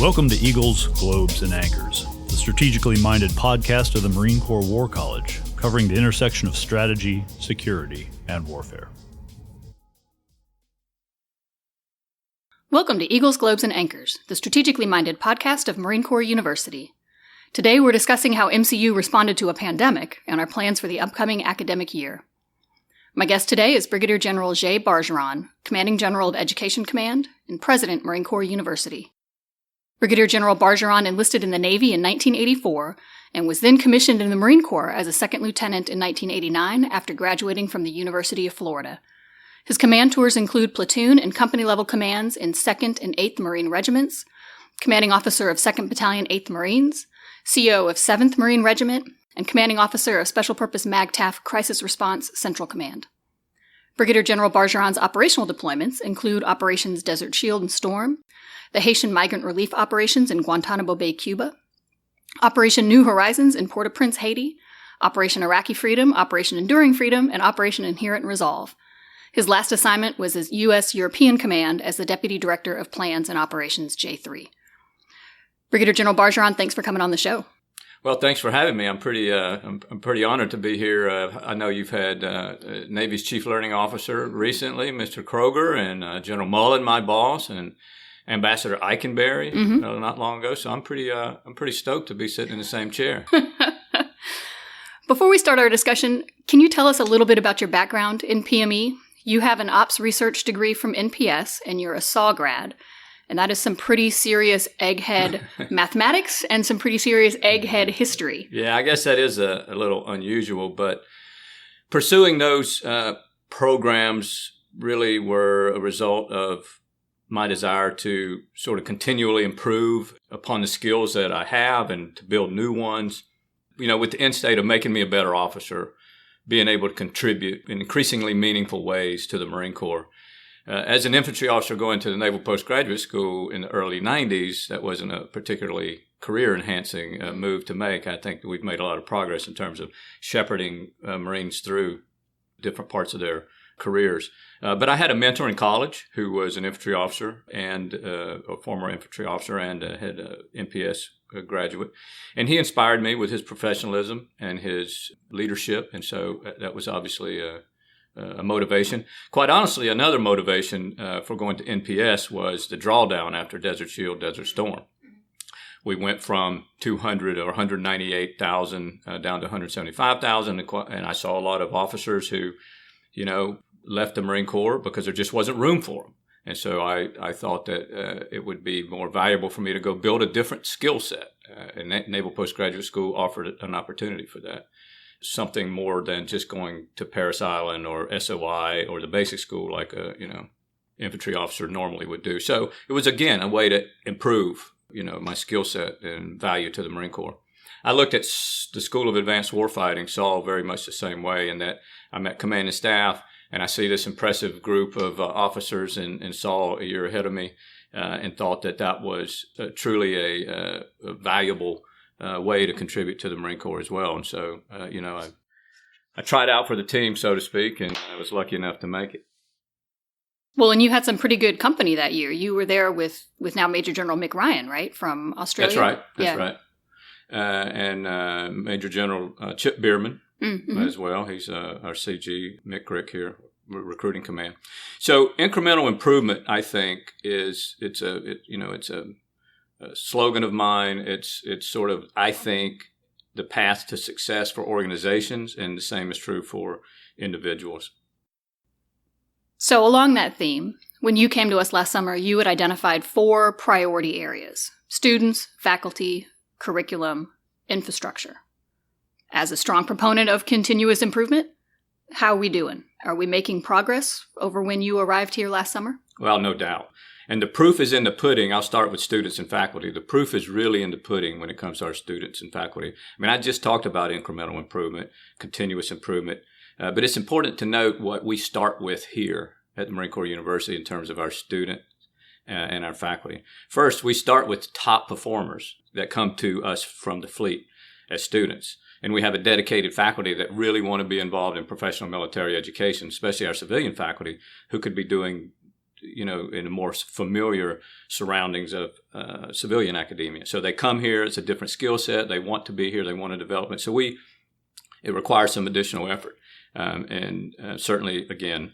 Welcome to Eagles, Globes, and Anchors, the strategically minded podcast of the Marine Corps War College, covering the intersection of strategy, security, and warfare. Welcome to Eagles, Globes, and Anchors, the strategically minded podcast of Marine Corps University. Today we're discussing how MCU responded to a pandemic and our plans for the upcoming academic year. My guest today is Brigadier General J. Bargeron, Commanding General of Education Command and President, Marine Corps University. Brigadier General Bargeron enlisted in the Navy in 1984 and was then commissioned in the Marine Corps as a second lieutenant in 1989 after graduating from the University of Florida. His command tours include platoon and company-level commands in 2nd and 8th Marine Regiments, commanding officer of 2nd Battalion 8th Marines, CO of 7th Marine Regiment, and commanding officer of Special Purpose MAGTF Crisis Response Central Command. Brigadier General Bargeron's operational deployments include Operations Desert Shield and Storm, the Haitian Migrant Relief Operations in Guantanamo Bay, Cuba, Operation New Horizons in Port-au-Prince, Haiti, Operation Iraqi Freedom, Operation Enduring Freedom, and Operation Inherent Resolve. His last assignment was as U.S. European Command as the Deputy Director of Plans and Operations J3. Brigadier General Bargeron, thanks for coming on the show. Well, thanks for having me. I'm pretty honored to be here. I know you've had Navy's Chief Learning Officer recently, Mr. Kroger, and General Mullen, my boss, and Ambassador Eikenberry not long ago. So I'm pretty stoked to be sitting in the same chair. Before we start our discussion, can you tell us a little bit about your background in PME? You have an ops research degree from NPS, and you're a SAW grad. And that is some pretty serious egghead mathematics and some pretty serious egghead history. Yeah, I guess that is a little unusual, but pursuing those programs really were a result of my desire to sort of continually improve upon the skills that I have and to build new ones, you know, with the end state of making me a better officer, being able to contribute in increasingly meaningful ways to the Marine Corps. As an infantry officer going to the Naval Postgraduate School in the early 90s, that wasn't a particularly career-enhancing move to make. I think we've made a lot of progress in terms of shepherding Marines through different parts of their careers. But I had a mentor in college who was an infantry officer and a former infantry officer and had an NPS graduate. And he inspired me with his professionalism and his leadership. And so that was obviously a motivation. Quite honestly, another motivation for going to NPS was the drawdown after Desert Shield, Desert Storm. We went from 200 or 198,000 down to 175,000, and I saw a lot of officers who, you know, left the Marine Corps because there just wasn't room for them. And so I thought that it would be more valuable for me to go build a different skill set. And Naval Postgraduate School offered an opportunity for that. Something more than just going to Parris Island or SOI or the basic school like a, infantry officer normally would do. So it was, again, a way to improve, my skill set and value to the Marine Corps. I looked at the School of Advanced Warfighting, saw very much the same way in that I'm at command and staff, and I see this impressive group of officers and saw a year ahead of me and thought that was truly a valuable way to contribute to the Marine Corps as well. And so, I tried out for the team, so to speak, and I was lucky enough to make it. Well, and you had some pretty good company that year. You were there with now Major General Mick Ryan, right, from Australia? That's right. And Major General Chip Bierman as well. He's our CG, Mick Rick here, recruiting command. So incremental improvement, I think, it's a slogan of mine. It's sort of, I think, the path to success for organizations, and the same is true for individuals. So along that theme, when you came to us last summer, you had identified 4 priority areas: students, faculty, curriculum, infrastructure. As a strong proponent of continuous improvement, how are we doing? Are we making progress over when you arrived here last summer? Well, no doubt. And the proof is in the pudding. I'll start with students and faculty. The proof is really in the pudding when it comes to our students and faculty. I mean, I just talked about incremental improvement, continuous improvement, but it's important to note what we start with here at the Marine Corps University in terms of our students and our faculty. First, we start with top performers that come to us from the fleet as students. And we have a dedicated faculty that really want to be involved in professional military education, especially our civilian faculty, who could be doing in the more familiar surroundings of civilian academia. So they come here, it's a different skill set, they want to be here, they want to develop it. So it requires some additional effort and certainly, again,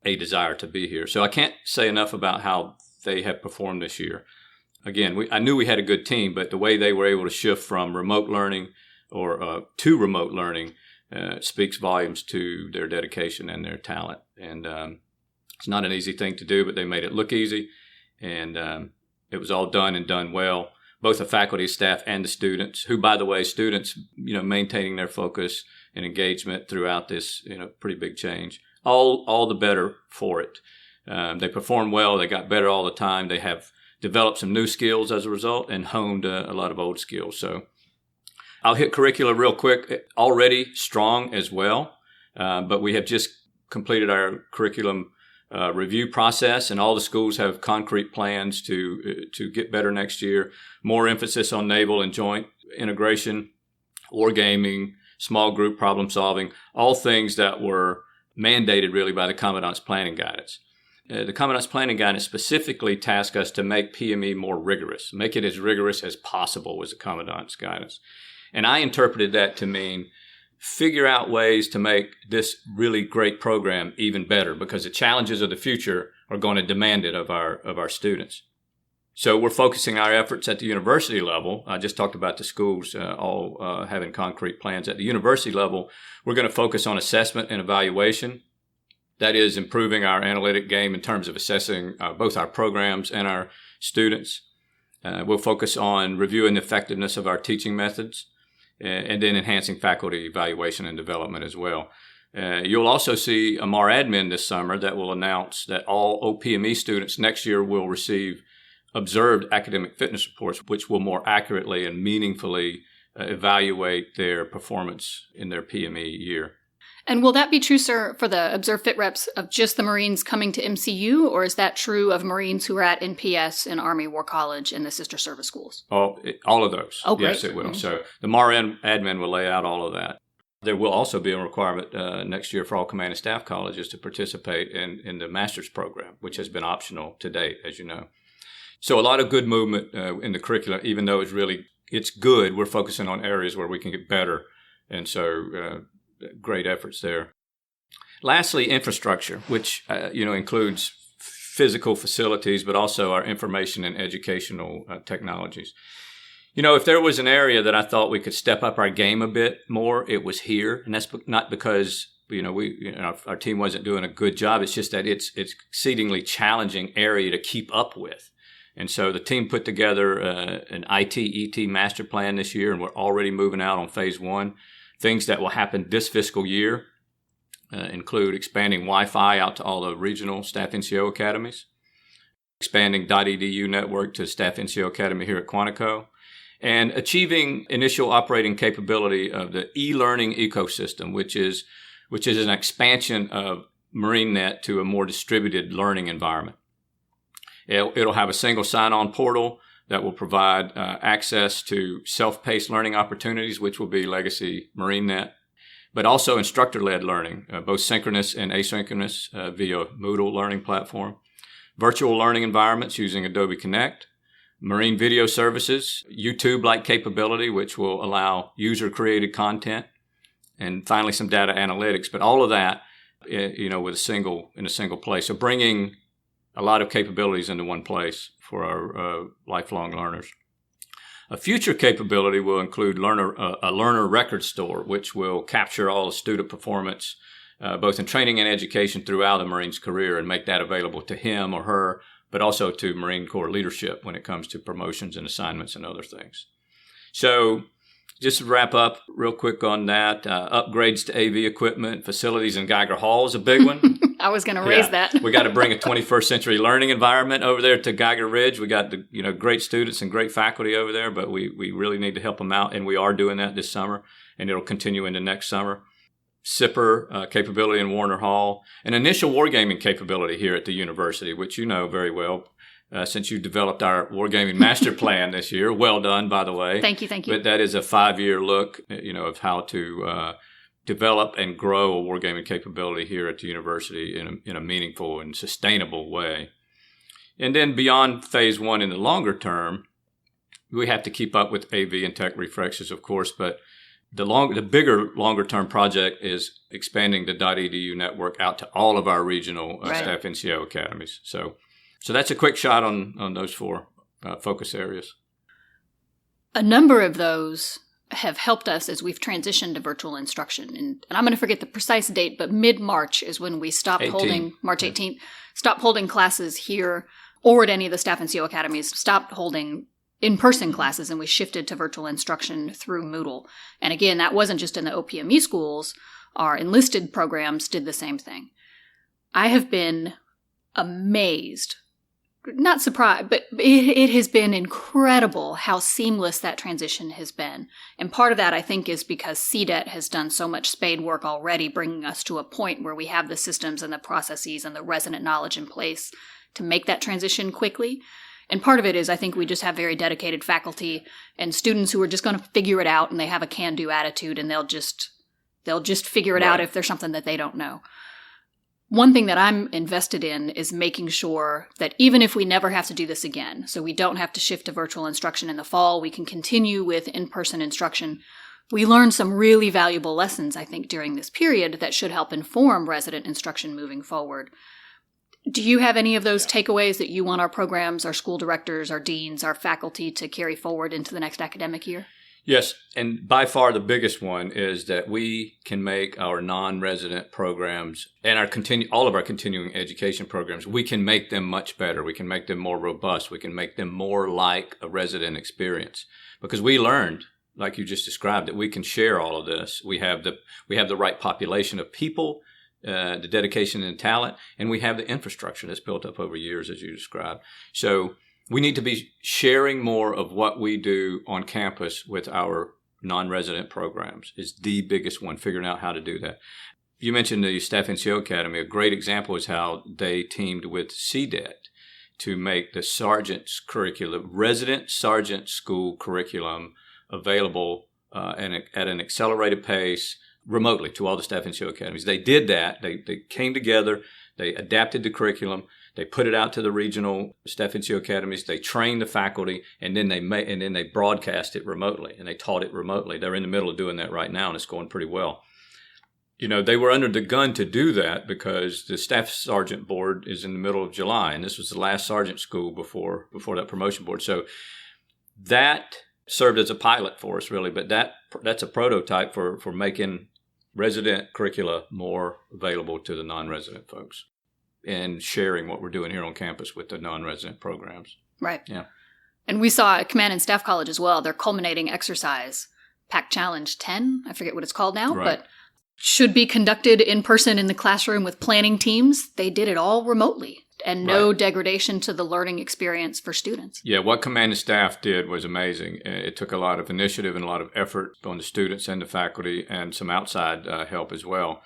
a desire to be here. So I can't say enough about how they have performed this year. Again, I knew we had a good team, but the way they were able to shift from remote learning to remote learning speaks volumes to their dedication and their talent. And it's not an easy thing to do, but they made it look easy. And it was all done and done well, both the faculty, staff, and the students, who, by the way, students, maintaining their focus and engagement throughout this, pretty big change. All the better for it. They performed well. They got better all the time. They have developed some new skills as a result and honed a lot of old skills. So I'll hit curricula real quick. Already strong as well, but we have just completed our curriculum review process, and all the schools have concrete plans to get better next year. More emphasis on naval and joint integration, wargaming, small group problem solving, all things that were mandated really by the Commandant's planning guidance. The Commandant's planning guidance specifically tasked us to make PME more rigorous, make it as rigorous as possible was the Commandant's guidance. And I interpreted that to mean figure out ways to make this really great program even better, because the challenges of the future are going to demand it of our students. So we're focusing our efforts at the university level. I just talked about the schools all having concrete plans. At the university level, we're going to focus on assessment and evaluation. That is improving our analytic game in terms of assessing both our programs and our students. We'll focus on reviewing the effectiveness of our teaching methods and then enhancing faculty evaluation and development as well. You'll also see a MAR admin this summer that will announce that all OPME students next year will receive observed academic fitness reports, which will more accurately and meaningfully evaluate their performance in their PME year. And will that be true, sir, for the observed fit reps of just the Marines coming to MCU, or is that true of Marines who are at NPS and Army War College and the sister service schools? All of those. Oh, great. Yes, it will. Mm-hmm. So the MAR admin will lay out all of that. There will also be a requirement next year for all command and staff colleges to participate in the master's program, which has been optional to date, as you know. So a lot of good movement in the curriculum, even though it's good. We're focusing on areas where we can get better. And so great efforts there. Lastly, infrastructure, which includes physical facilities, but also our information and educational technologies. If there was an area that I thought we could step up our game a bit more, it was here. And that's not because our team wasn't doing a good job. It's just that it's exceedingly challenging area to keep up with. And so the team put together an IT/ET master plan this year, and we're already moving out on phase 1. Things that will happen this fiscal year include expanding Wi-Fi out to all the regional staff NCO academies, expanding .edu network to staff NCO academy here at Quantico, and achieving initial operating capability of the e-learning ecosystem, which is an expansion of MarineNet to a more distributed learning environment. It'll have a single sign-on portal that will provide access to self-paced learning opportunities, which will be legacy MarineNet, but also instructor-led learning, both synchronous and asynchronous via Moodle learning platform, virtual learning environments using Adobe Connect, marine video services, YouTube-like capability, which will allow user-created content, and finally some data analytics. But all of that, in a single place. So bringing a lot of capabilities into one place for our lifelong learners. A future capability will include a learner record store, which will capture all the student performance, both in training and education throughout a Marine's career, and make that available to him or her, but also to Marine Corps leadership when it comes to promotions and assignments and other things. So just to wrap up real quick on that, upgrades to AV equipment, facilities, and Geiger Hall is a big one. I was going to raise that. We got to bring a 21st century learning environment over there to Geiger Ridge. We got the great students and great faculty over there, but we really need to help them out, and we are doing that this summer, and it'll continue into next summer. SIPR capability in Warner Hall, an initial wargaming capability here at the university, which you know very well since you developed our wargaming master plan this year. Well done, by the way. Thank you. But that is a 5-year look, of how to develop and grow a wargaming capability here at the university in a meaningful and sustainable way. And then beyond phase one in the longer term, we have to keep up with AV and tech refreshes, of course, but the bigger, longer-term project is expanding the .edu network out to all of our regional staff NCO academies. So that's a quick shot on those four focus areas. A number of those have helped us as we've transitioned to virtual instruction. And I'm going to forget the precise date, but mid-March is when we stopped holding, March 18th, stopped holding classes here or at any of the staff NCO academies, stopped holding in-person classes, and we shifted to virtual instruction through Moodle. And again, that wasn't just in the OPME schools. Our enlisted programs did the same thing. I have been amazed, not surprised, but it has been incredible how seamless that transition has been. And part of that, I think, is because CDET has done so much spade work already, bringing us to a point where we have the systems and the processes and the resident knowledge in place to make that transition quickly. And part of it is I think we just have very dedicated faculty and students who are just going to figure it out, and they have a can-do attitude, and they'll just figure it out if there's something that they don't know. One thing that I'm invested in is making sure that even if we never have to do this again, so we don't have to shift to virtual instruction in the fall, we can continue with in-person instruction. We learned some really valuable lessons, I think, during this period that should help inform resident instruction moving forward. Do you have any of those takeaways that you want our programs, our school directors, our deans, our faculty to carry forward into the next academic year? Yes, and by far the biggest one is that we can make our non-resident programs and all of our continuing education programs, we can make them much better. We can make them more robust. We can make them more like a resident experience, because we learned, like you just described, that we can share all of this. We have the right population of people, the dedication and talent, and we have the infrastructure that's built up over years, as you described. So we need to be sharing more of what we do on campus with our non-resident programs is the biggest one, figuring out how to do that. You mentioned the Staff NCO Academy. A great example is how they teamed with CDET to make the sergeant's curriculum, resident sergeant school curriculum, available at an accelerated pace remotely to all the Staff NCO academies. They did that. They came together. They adapted the curriculum. They put it out to the regional Staff NCO academies. They trained the faculty, and then they broadcast it remotely, and they taught it remotely. They're in the middle of doing that right now, and it's going pretty well. You know, they were under the gun to do that because the Staff Sergeant Board is in the middle of July, and this was the last sergeant school before that promotion board. So that served as a pilot for us, really, but that's a prototype for making resident curricula more available to the non-resident folks and sharing what we're doing here on campus with the non-resident programs. Right. Yeah. And we saw at Command and Staff College as well, their culminating exercise, PAC Challenge 10, I forget what it's called now, but should be conducted in person in the classroom with planning teams. They did it all remotely, and no degradation to the learning experience for students. Yeah, what Command and Staff did was amazing. It took a lot of initiative and a lot of effort on the students and the faculty, and some outside help as well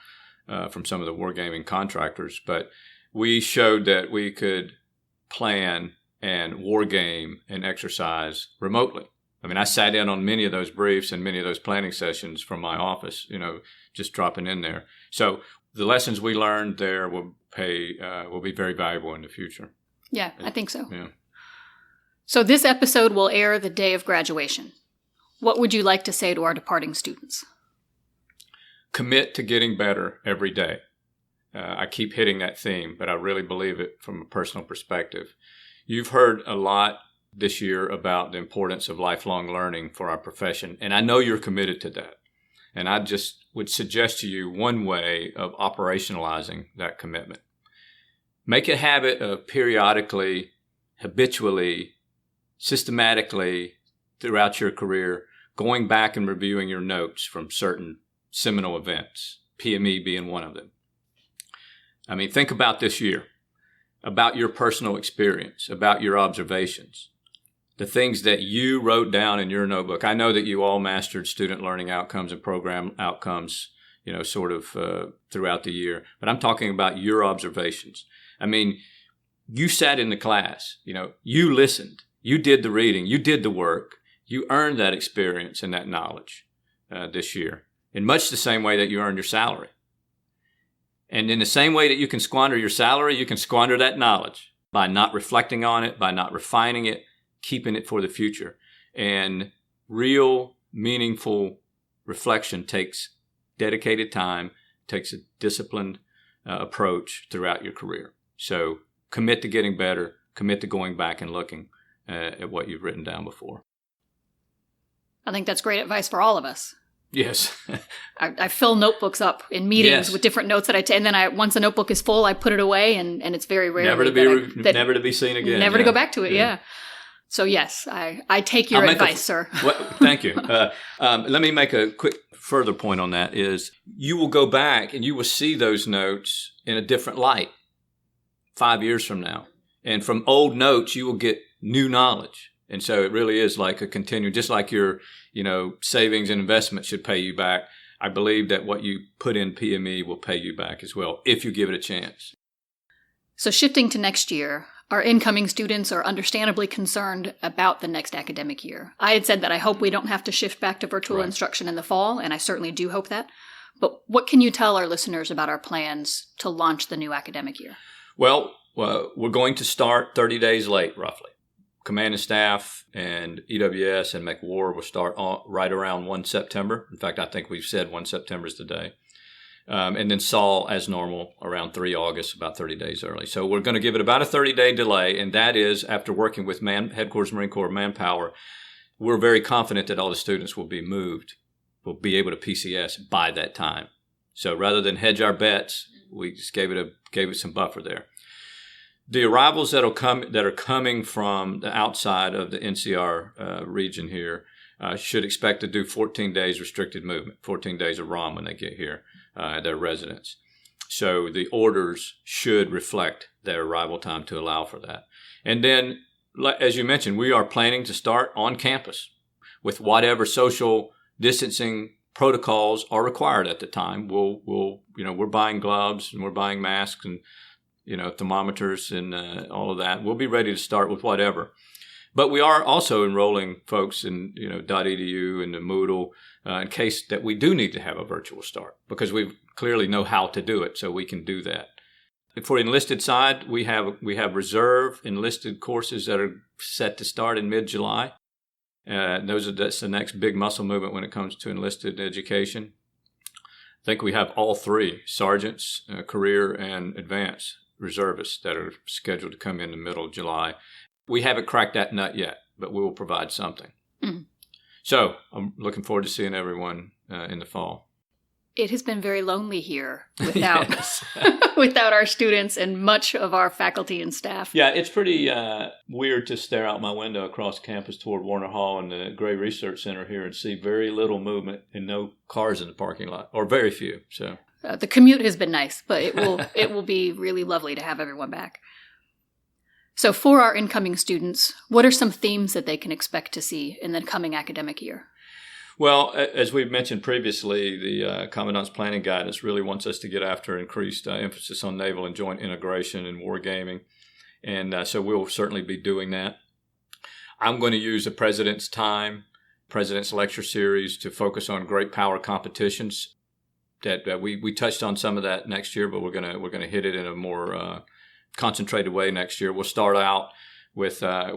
from some of the wargaming contractors. But we showed that we could plan and wargame and exercise remotely. I mean, I sat in on many of those briefs and many of those planning sessions from my office, just dropping in there. So the lessons we learned there will be very valuable in the future. Yeah, I think so. Yeah. So this episode will air the day of graduation. What would you like to say to our departing students? Commit to getting better every day. I keep hitting that theme, but I really believe it from a personal perspective. You've heard a lot this year about the importance of lifelong learning for our profession, and I know you're committed to that. And I just would suggest to you one way of operationalizing that commitment. Make a habit of periodically, habitually, systematically throughout your career, going back and reviewing your notes from certain seminal events, PME being one of them. I mean, think about this year, about your personal experience, about your observations, the things that you wrote down in your notebook. I know that you all mastered student learning outcomes and program outcomes, throughout the year. But I'm talking about your observations. I mean, you sat in the class, you listened, you did the reading, you did the work, you earned that experience and that knowledge this year in much the same way that you earned your salary. And in the same way that you can squander your salary, you can squander that knowledge. by not reflecting on it, by not refining it, keeping it for the future. And real, meaningful reflection takes dedicated time, takes a disciplined approach throughout your career. So commit to getting better, commit to going back and looking at what you've written down before. I think that's great advice for all of us. Yes. I fill notebooks up in meetings with different notes that I take, and then once a notebook is full, I put it away, and it's very rare. Never to be seen again. Never to go back to it, yeah. So yes, I take your advice, sir. Thank you. Let me make a quick further point on that is you will go back and you will see those notes in a different light 5 years from now. And from old notes, you will get new knowledge. And so it really is like a continuum, just like your, savings and investments should pay you back. I believe that what you put in PME will pay you back as well, if you give it a chance. So shifting to next year, our incoming students are understandably concerned about the next academic year. I had said that I hope we don't have to shift back to virtual instruction in the fall, and I certainly do hope that. But what can you tell our listeners about our plans to launch the new academic year? Well, we're going to start 30 days late, roughly. Command and Staff and EWS and McWar will start right around 1 September. In fact, I think we've said 1 September is the day. And then SAL, as normal, around 3 August, about 30 days early. So we're going to give it about a 30-day delay, and that is after working with Headquarters Marine Corps Manpower. We're very confident that all the students will be able to PCS by that time. So rather than hedge our bets, we just gave it some buffer there. The arrivals that are coming from the outside of the NCR region here should expect to do 14 days restricted movement, 14 days of ROM when they get here, their residence. So the orders should reflect their arrival time to allow for that. And then, as you mentioned, we are planning to start on campus with whatever social distancing protocols are required at the time. We're buying gloves and we're buying masks and thermometers and all of that. We'll be ready to start with whatever. But we are also enrolling folks in, .edu and the Moodle in case that we do need to have a virtual start because we clearly know how to do it, so we can do that. For enlisted side, we have reserve enlisted courses that are set to start in mid-July. That's the next big muscle movement when it comes to enlisted education. I think we have all three, sergeants, career, and advanced reservists that are scheduled to come in the middle of July. We haven't cracked that nut yet, but we will provide something. Mm-hmm. So I'm looking forward to seeing everyone in the fall. It has been very lonely here without without our students and much of our faculty and staff. Yeah, it's pretty weird to stare out my window across campus toward Warner Hall and the Gray Research Center here and see very little movement and no cars in the parking lot, or very few. So the commute has been nice, but it will be really lovely to have everyone back. So for our incoming students, what are some themes that they can expect to see in the coming academic year? Well, as we've mentioned previously, the Commandant's Planning Guidance really wants us to get after increased emphasis on naval and joint integration and wargaming. And so we'll certainly be doing that. I'm going to use the President's Lecture Series to focus on great power competitions. That we touched on some of that next year, but we're gonna hit it in a more concentrated way next year. We'll start out with an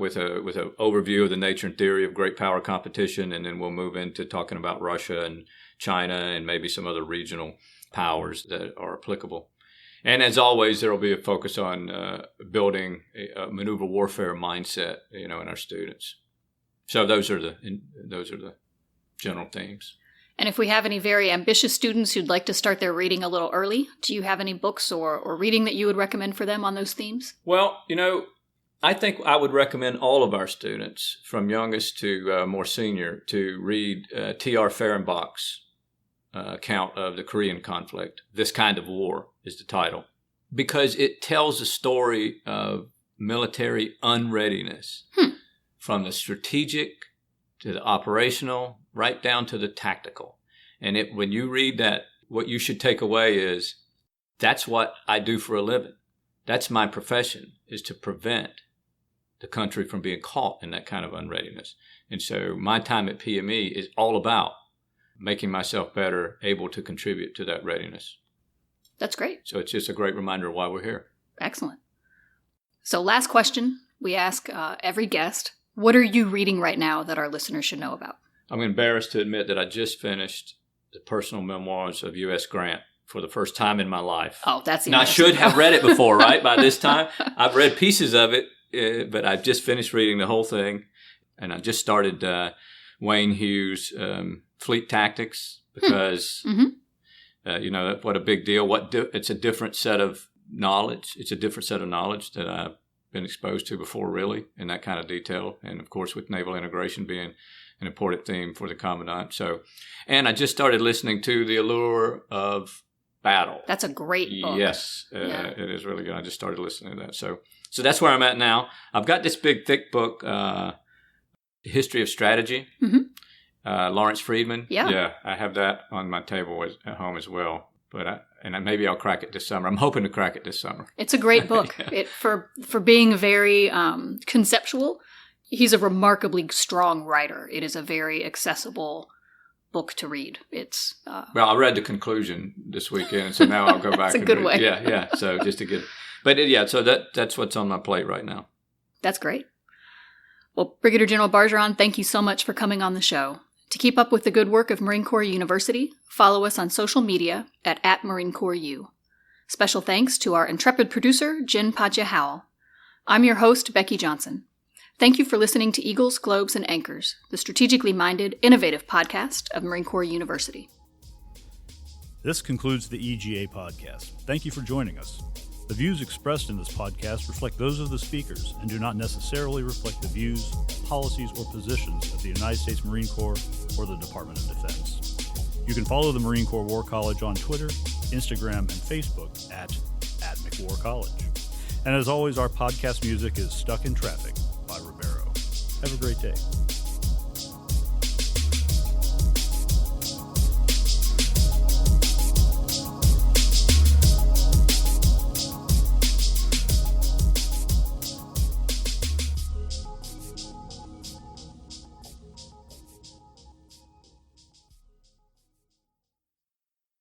overview of the nature and theory of great power competition, and then we'll move into talking about Russia and China and maybe some other regional powers that are applicable. And as always, there will be a focus on building a maneuver warfare mindset, in our students. So those are the general themes. And if we have any very ambitious students who'd like to start their reading a little early, do you have any books or reading that you would recommend for them on those themes? Well, I think I would recommend all of our students, from youngest to more senior, to read T.R. Fehrenbach's account of the Korean conflict. This Kind of War is the title, because it tells a story of military unreadiness, from the strategic to the operational, right down to the tactical. And when you read that, what you should take away is, that's what I do for a living. That's my profession, is to prevent the country from being caught in that kind of unreadiness. And so my time at PME is all about making myself better, able to contribute to that readiness. That's great. So it's just a great reminder of why we're here. Excellent. So last question, we ask every guest, what are you reading right now that our listeners should know about? I'm embarrassed to admit that I just finished the personal memoirs of U.S. Grant for the first time in my life. Oh, that's Now, I should have read it before, right? By this time, I've read pieces of it, but I've just finished reading the whole thing. And I just started Wayne Hughes' Fleet Tactics because, what a big deal. It's a different set of knowledge. It's a different set of knowledge that I've been exposed to before, really, in that kind of detail. And, of course, with naval integration being an important theme for the Commandant. And I just started listening to The Allure of Battle. That's a great book. Yes, it is really good. I just started listening to that. So that's where I'm at now. I've got this big, thick book, History of Strategy, Lawrence Friedman. Yeah, I have that on my table at home as well. But maybe I'll crack it this summer. I'm hoping to crack it this summer. It's a great book. For being very conceptual. He's a remarkably strong writer. It is a very accessible book to read. It's well, I read the conclusion this weekend, so now I'll go back. That's a good way. Yeah. So just to get, so that's what's on my plate right now. That's great. Well, Brigadier General Bargeron, thank you so much for coming on the show. To keep up with the good work of Marine Corps University, follow us on social media at @MarineCorpsU. Special thanks to our intrepid producer, Jen Padgett-Howell. I'm your host, Becky Johnson. Thank you for listening to Eagles, Globes, and Anchors, the strategically minded, innovative podcast of Marine Corps University. This concludes the EGA podcast. Thank you for joining us. The views expressed in this podcast reflect those of the speakers and do not necessarily reflect the views, policies, or positions of the United States Marine Corps or the Department of Defense. You can follow the Marine Corps War College on Twitter, Instagram, and Facebook at McWar College. And as always, our podcast music is Stuck in Traffic by Ribeiro. Have a great day.